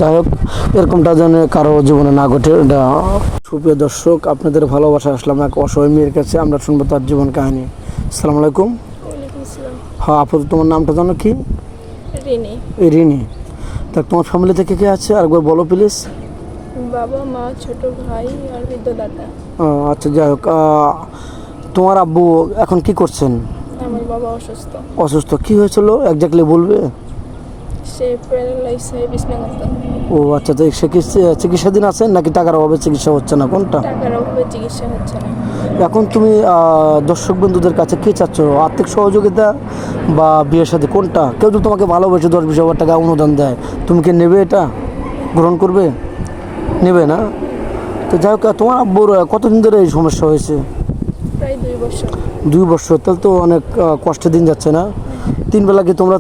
যাই হোক এরকমটা যেন কারো জীবনে না ঘটে। এটা সুপ্রিয় দর্শক, আপনাদের ভালোবাসা আসলাম এক অসহায় মেয়ের কাছে, আমরা শুনবো তার জীবন কাহিনী। আসসালামু আলাইকুম। ওয়ালাইকুম আসসালাম। হ্যাঁ আপু, তোমার নামটা জানো কি? রিনি। রিনি। তা তোমার ফ্যামিলি থেকে কে আছে আরেকবার বলো প্লিজ। বাবা, মা, ছোট ভাই আর বৃদ্ধ দাদা। আচ্ছা, যাই হোক তোমার আব্বু এখন কি করছেন? আমার বাবা অসুস্থ। অসুস্থ? কি হয়েছিল একজাক্টলি বলবে? সে প্যারালাইজ হয়ে বিছানাগত। ও আচ্ছা, তো সে কি চিকিৎসাধীন আছেন নাকি টাকার অভাবে চিকিৎসা হচ্ছে না, কোনটা? টাকার অভাবে চিকিৎসা হচ্ছে না। এখন তুমি দর্শক বন্ধুদের কাছে কী চাচ্ছ, আর্থিক সহযোগিতা বা বিয়ের সাথে, কোনটা? কেউ যদি তোমাকে ভালোবেসে 10-20 হাজার টাকা অনুদান দেয়, তুমি কি নেবে? এটা গ্রহণ করবে? নেবে না? তো যাই হোক, তোমার আব্বুর কতদিন ধরে এই সমস্যা হয়েছে? প্রায় 2 বছর। 2 বছর? তাহলে তো অনেক কষ্টের দিন যাচ্ছে না? 3 বেলা কি তোমরা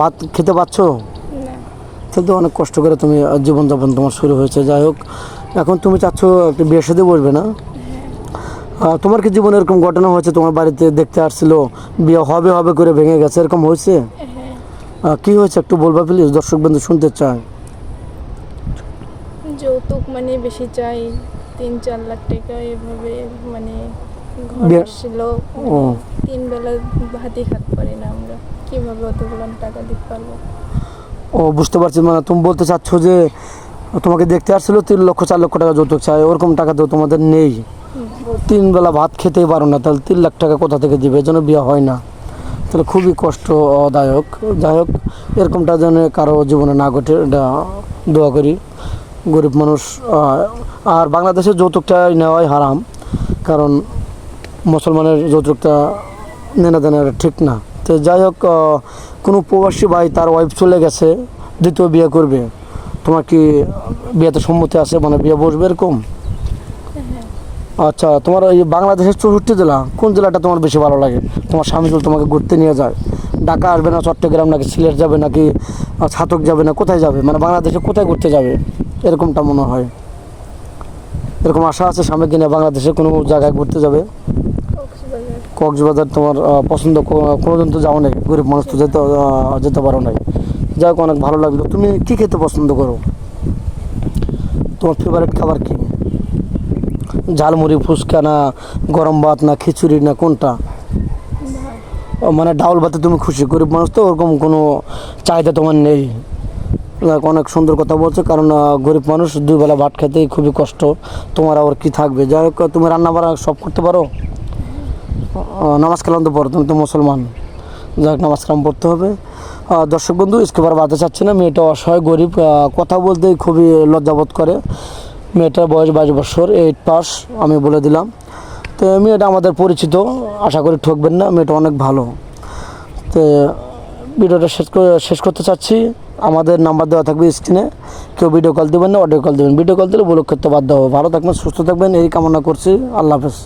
ভাত খেতে পারছো? না। তাহলে তো অনেক কষ্ট করে তুমি জীবনযাপন তোমার শুরু হয়েছে। যাই হোক, এখন তুমি চাচ্ছ একটা বিয়ের সাথে বসবে না? তোমার কি জীবনে এরকম ঘটনা হয়েছে, তোমার বাড়িতে দেখতে আসছিল, বিয়ে হবে হবে করে ভেঙে গেছে, এরকম হয়েছে? কি হয়েছে একটু বলবা প্লিজ, দর্শক বন্ধু শুনতে চায়। যৌতুক মানে বেশি চাই, 3-4 লাখ টাকা এভাবে, মানে ঘর বিয়ে- ছিল। ও 3 বেলা ভাতই খেতে পারি না আমরা, কিভাবে অতগুলো টাকা দিতে পারবো? ও বুঝতে পারছি, মানে তুমি বলতে চাচ্ছ যে তোমাকে দেখতে আসছিল, 3 লক্ষ 4 লক্ষ টাকা যৌতুক চাই, ওরকম টাকা তো তোমাদের নেই। 3 বেলা ভাত খেতেই পারো না, তাহলে 3 লাখ টাকা কোথা থেকে দিবে? এজন্য বিয়ে হয় না। তাহলে খুবই কষ্টদায়ক। যাই হোক, এরকমটা যেন কারো জীবনে না ঘটে, এটা দোয়া করি। গরিব মানুষ আর বাংলাদেশের যৌতুকটা নেওয়াই হারাম, কারণ মুসলমানের যৌতুকটা নেনা দেনা ঠিক না। তো যাই হোক, কোনো প্রবাসী ভাই তার ওয়াইফ চলে গেছে, দ্বিতীয় বিয়ে করবে, তোমার কি বিয়েতে সম্মতি আছে, মানে বিয়ে বসবে এরকম? আচ্ছা, তোমার এই বাংলাদেশের 64 জেলা, কোন জেলাটা তোমার বেশি ভালো লাগে? তোমার স্বামী যদি তোমাকে ঘুরতে নিয়ে যায়, ঢাকা আসবে না চট্টগ্রাম, নাকি সিলেট যাবে, নাকি ছাতক যাবে, না কোথায় যাবে, মানে বাংলাদেশে কোথায় ঘুরতে যাবে এরকমটা মনে হয়? এরকম আশা আছে স্বামী কিনা বাংলাদেশে কোনো জায়গায় ঘুরতে যাবে? কক্সবাজার। কক্সবাজার তোমার পছন্দ? কোনোদিন তো যাও নাই, গরিব মানুষ তো যেতে পারো নাই। যাই হোক, অনেক ভালো লাগলো। তুমি কী খেতে পছন্দ করো? তোমার ফেভারিট খাবার কি? ঝালমুড়ি, ফুচকা, না গরম ভাত, না খিচুড়ি, না কোনটা? মানে ডাউল ভাতে তুমি খুশি? গরিব মানুষ তো, ওরকম কোনো চাহিদা তোমার নেই। অনেক সুন্দর কথা বলছো, কারণ গরিব মানুষ 2 বেলা ভাত খেতেই খুবই কষ্ট, তোমার আবার কী থাকবে? যাই হোক, তুমি রান্না বান্না সব করতে পারো? নামাজ কালাম তো পড়ো, তুমি তো মুসলমান। যাই হোক, নামাজ কালাম পড়তে হবে। দর্শক বন্ধু, ইস্কেবার বাধা চাচ্ছে না, মেয়েটা অসহায় গরিব, কথা বলতেই খুবই লজ্জাবোধ করে। মেয়েটার বয়স 22 বছর, 8 পাস, আমি বলে দিলাম। তো মেয়েটা আমাদের পরিচিত, আশা করি ঠকবেন না, মেয়েটা অনেক ভালো। তো ভিডিওটা শেষ করতে চাচ্ছি। আমাদের নাম্বার দেওয়া থাকবে স্ক্রিনে, কেউ ভিডিও কল দেবেন না, অডিও কল দেবেন। ভিডিও কল দিলে ব্লক করতে বাধ্য হবে। ভালো থাকবেন, সুস্থ থাকবেন, এই কামনা করছি। আল্লাহ হাফেজ।